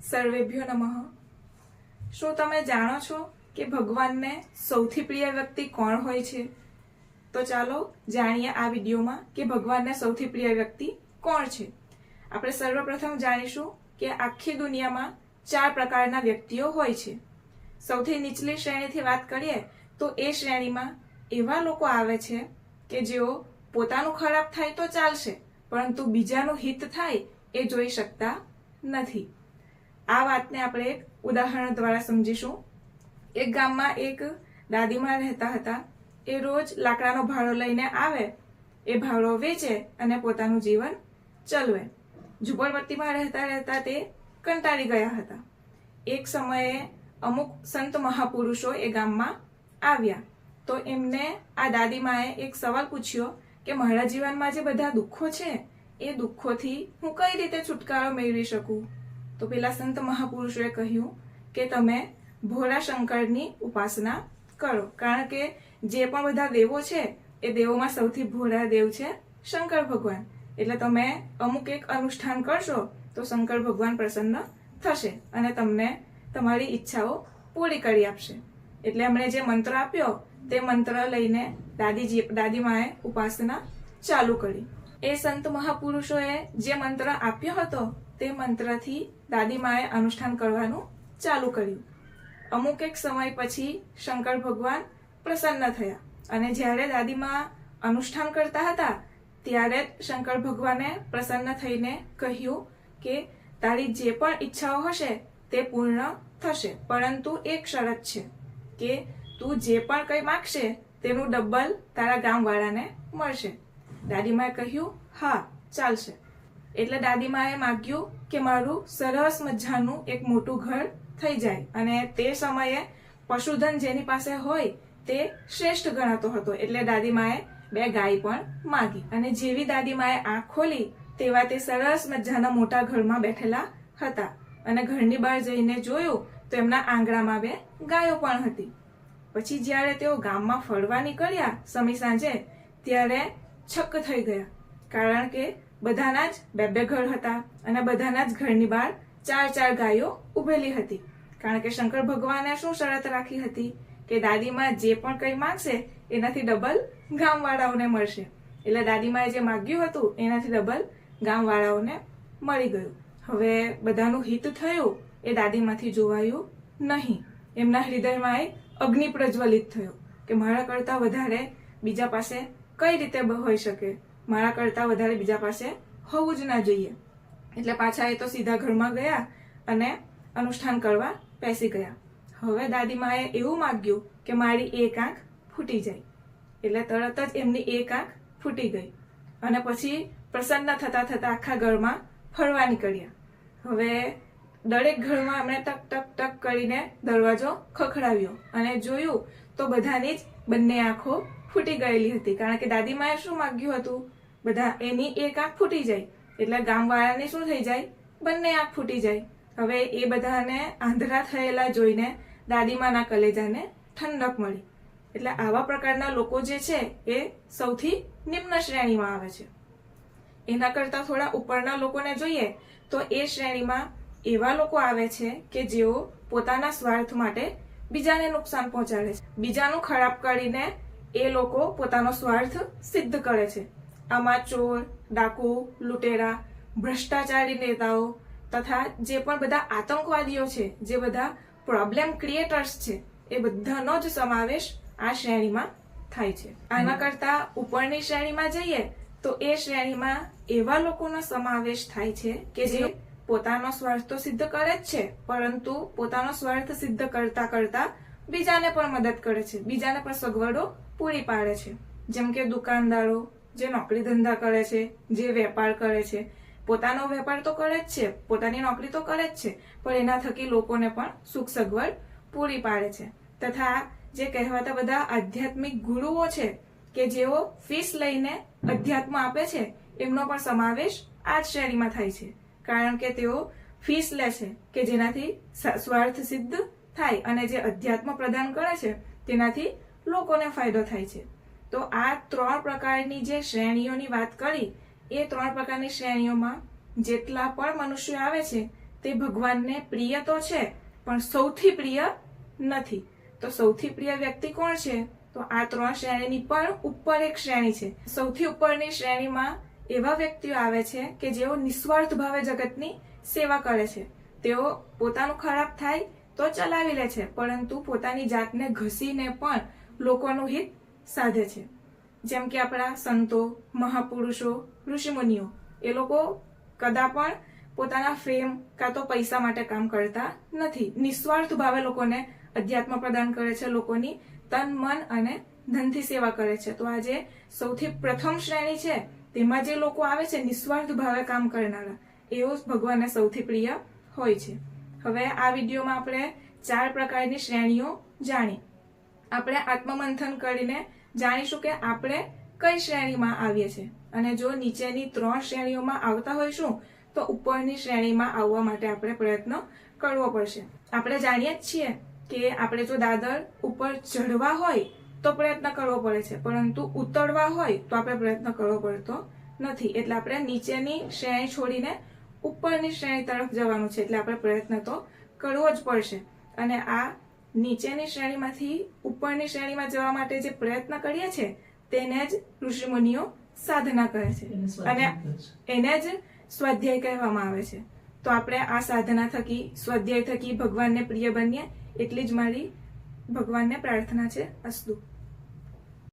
સર્વેભ્યો નમઃ। શું તમે જાણો છો કે ભગવાનને સૌથી પ્રિય વ્યક્તિ કોણ હોય છે? તો ચાલો જાણીએ આ વિડીયોમાં કે ભગવાનને સૌથી પ્રિય વ્યક્તિ કોણ છે। આપણે સર્વપ્રથમ જાણીશું કે આખી દુનિયામાં 4 પ્રકારના વ્યક્તિઓ હોય છે। સૌથી નીચલી શ્રેણીથી વાત કરીએ તો એ શ્રેણીમાં એવા લોકો આવે છે કે જેઓ પોતાનું ખરાબ થાય તો ચાલશે, પરંતુ બીજાનું હિત થાય એ જોઈ શકતા નથી। આ વાતને આપણે એક ઉદાહરણ દ્વારા સમજીશું। એક ગામમાં એક દાદીમા રહેતા હતા। એ રોજ લાકડાનો ભાડો લઈને આવે, એ ભાડો વેચે અને પોતાનું જીવન ચલવે। ઝૂંપડપટ્ટીમાં રહેતા રહેતા તે કંટાળી ગયા હતા। એક સમયે અમુક સંત મહાપુરુષો એ ગામમાં આવ્યા તો એમને આ દાદીમાએ એક સવાલ પૂછ્યો કે મારા જીવનમાં જે બધા દુઃખો છે એ દુઃખોથી હું કઈ રીતે છુટકારો મેળવી શકું? તો પેલા સંત મહાપુરુષોએ કહ્યું કે તમે ભોળા શંકરની ઉપાસના કરો, કારણ કે જે પણ બધા દેવો છે એ દેવોમાં સૌથી ભોળા દેવ છે શંકર ભગવાન। એટલે તમે અમુક એક અનુષ્ઠાન કરશો તો શંકર ભગવાન પ્રસન્ન થશે અને તમને તમારી ઈચ્છાઓ પૂરી કરી આપશે। એટલે એમણે જે મંત્ર આપ્યો તે મંત્ર લઈને દાદીમાએ ઉપાસના ચાલુ કરી। એ સંત મહાપુરુષોએ જે મંત્ર આપ્યો હતો તે મંત્રથી દાદીમાએ અનુષ્ઠાન કરવાનું ચાલુ કર્યું। અમુક એક સમય પછી શંકર ભગવાન પ્રસન્ન થયા અને જ્યારે દાદીમા અનુષ્ઠાન કરતા હતા ત્યારે શંકર ભગવાને પ્રસન્ન થઈને કહ્યું કે તારી જે પણ ઈચ્છાઓ હશે તે પૂર્ણ થશે, પરંતુ એક શરત છે કે તું જે પણ કંઈ માગશે તેનું ડબલ તારા ગામવાળાને મળશે। દાદીમાએ કહ્યું હા ચાલશે। એટલે દાદીમાએ માગ્યું કે મારું સરસ મજાનું એક મોટું ઘર થઈ જાય, અને તે સમયે પશુધન જેની પાસે હોય તે શ્રેષ્ઠ ગણાતો હતો। એટલે દાદીમાએ 2 ગાય પણ માગી, અને જેવી દાદીમાએ આંખ ખોલી તેવા તે સરસ મજાના મોટા ઘરમાં બેઠેલા હતા, અને ઘરની બહાર જઈને જોયું તો એમના આંગણામાં 2 ગાયો પણ હતી। પછી જ્યારે તેઓ ગામમાં ફરવા નીકળ્યા સમી સાંજે ત્યારે છક્ક થઈ ગયા, કારણ કે બધાના જ 2 ઘર હતા અને બધાના જ ઘરની બહાર 4 ગાયો ઉભેલી હતી। કારણ કે શંકર ભગવાને શું શરત રાખી હતી કે દાદીમા જે પણ કંઈ માંગશે એનાથી ડબલ ગામવાળાઓને મળશે। એટલે દાદીમાએ જે માગ્યું હતું એનાથી ડબલ ગામવાળાઓને મળી ગયું। હવે બધાનું હિત થયું એ દાદીમાંથી જોવાયું નહીં। એમના હૃદયમાં એક અગ્નિ પ્રજ્વલિત થયો કે મારા કરતા વધારે બીજા પાસે કઈ રીતે હોઈ શકે, મારા કરતા વધારે બીજા પાસે હોવું જ ના જોઈએ। એટલે પાછા એ તો સીધા ઘરમાં ગયા અને અનુષ્ઠાન કરવા બેસી ગયા। હવે દાદીમાએ એવું માગ્યું કે મારી એક આંખ ફૂટી જાય, એટલે તરત જ એમની એક આંખ ફૂટી ગઈ અને પછી પ્રસન્ન થતા થતા આખા ઘરમાં ફરવા નીકળ્યા। હવે દરેક ઘરમાં એમણે ટક ટક ટક કરીને દરવાજો ખખડાવ્યો અને જોયું તો બધાની જ બંને આંખો ફૂટી ગયેલી હતી, કારણ કે દાદીમાએ શું માગ્યું હતું, બધા એની એક આંખ ફૂટી જાય એટલે ગામવાળાની શું થઈ જાય, બંને આંખ ફૂટી જાય। હવે એ બધાને આંધળા થયેલા જોઈને દાદીમાના કલેજાને ઠંડક મળી। એટલે આવા પ્રકારના લોકો જે છે એ સૌથી નિમ્ન શ્રેણીમાં આવે છે। એના કરતા થોડા ઉપરના લોકોને જોઈએ તો એ શ્રેણીમાં એવા લોકો આવે છે કે જેઓ પોતાના સ્વાર્થ માટે બીજાને નુકસાન પહોંચાડે છે, બીજાનું ખરાબ કરીને એ લોકો પોતાનો સ્વાર્થ સિદ્ધ કરે છે। આમાં ચોર, ડાકુ, લૂંટેરા, ભ્રષ્ટાચારી નેતાઓ તથા જે પણ બધા આતંકવાદીઓ છે, જે બધા પ્રોબ્લેમ ક્રિએટર્સ છે, એ બધાનો જ સમાવેશ આ શ્રેણીમાં થાય છે। આના કરતા ઉપરની શ્રેણીમાં જઈએ તો એ શ્રેણીમાં એવા લોકોનો સમાવેશ થાય છે કે જે પોતાનો સ્વાર્થ તો સિદ્ધ કરે જ છે, પરંતુ પોતાનો સ્વાર્થ સિદ્ધ કરતા કરતા બીજાને પણ મદદ કરે છે, બીજાને પણ સગવડો પૂરી પાડે છે। જેમ કે દુકાનદારો જે નોકરી ધંધા કરે છે, જે વેપાર કરે છે, પોતાનો વેપાર તો કરે જ છે, પોતાની નોકરી તો કરે જ છે, પણ એના થકી લોકોને પણ સુખ સગવડ પૂરી પાડે છે। તથા જે કહેવાતા બધા આધ્યાત્મિક ગુરુઓ છે કે જેઓ ફીસ લઈને અધ્યાત્મ આપે છે, એમનો પણ સમાવેશ આ જ શ્રેણીમાં થાય છે, કારણ કે તેઓ ફીસ લે છે કે જેનાથી સ્વાર્થ સિદ્ધ થાય અને જે અધ્યાત્મ પ્રદાન કરે છે તેનાથી લોકોને ફાયદો થાય છે। તો આ 3 પ્રકારની જે શ્રેણીઓની વાત કરી એ 3 પ્રકારની શ્રેણીઓમાં જેટલા પણ મનુષ્યો આવે છે તે ભગવાનને પ્રિય તો છે પણ સૌથી પ્રિય નથી. તો સૌથી પ્રિય વ્યક્તિ કોણ છે? તો આ 3 શ્રેણીની પણ ઉપર એક શ્રેણી છે. સૌથી ઉપરની શ્રેણીમાં એવા વ્યક્તિઓ આવે છે કે જેઓ નિસ્વાર્થ ભાવે જગતની સેવા કરે છે. તેઓ પોતાનું ખરાબ થાય તો ચલાવી લે છે, પરંતુ પોતાની જાતને ઘસીને પણ લોકોનું હિત સાધે છે. જેમ કે આપણા સંતો, મહાપુરુષો, ઋષિમુનિઓ, એ લોકો કદા પણ પોતાના ફેમ કાં તો પૈસા માટે કામ કરતા નથી. નિસ્વાર્થ ભાવે લોકોને અધ્યાત્મ પ્રદાન કરે છે, લોકોની તન, મન અને ધનથી સેવા કરે છે. તો આ જે સૌથી પ્રથમ શ્રેણી છે તેમાં જે લોકો આવે છે નિસ્વાર્થ ભાવે કામ કરનારા, એવો ભગવાનને સૌથી પ્રિય હોય છે. હવે આ વિડીયોમાં આપણે 4 પ્રકારની શ્રેણીઓ જાણી. આપણે આત્મમંથન કરીને જાણીશું કે આપણે કઈ શ્રેણીમાં આવીએ છીએ, અને જો નીચેની 3 શ્રેણીઓમાં આવતા હોઈશું તો ઉપરની શ્રેણીમાં આવવા માટે આપણે પ્રયત્ન કરવો પડશે. આપણે જાણીએ જ છીએ કે આપણે જો દાદર ઉપર ચઢવા હોય તો પ્રયત્ન કરવો પડે છે, પરંતુ ઉતરવા હોય તો આપણે પ્રયત્ન કરવો પડતો નથી. એટલે આપણે નીચેની શ્રેણી છોડીને ઉપરની શ્રેણી તરફ જવાનું છે, એટલે આપણે પ્રયત્ન તો કરવો જ પડશે. અને આ નીચેની શ્રેણીમાંથી ઉપરની શ્રેણીમાં જવા માટે જે પ્રયત્ન કરીએ છીએ તેને જ ઋષિમુનિઓ સાધના કહે છે, અને એને જ સ્વાધ્યાય કહેવામાં આવે છે. તો આપણે આ સાધના થકી, સ્વાધ્યાય થકી ભગવાનને પ્રિય બનીએ, એટલી જ મારી ભગવાનને પ્રાર્થના છે. અસ્તુ.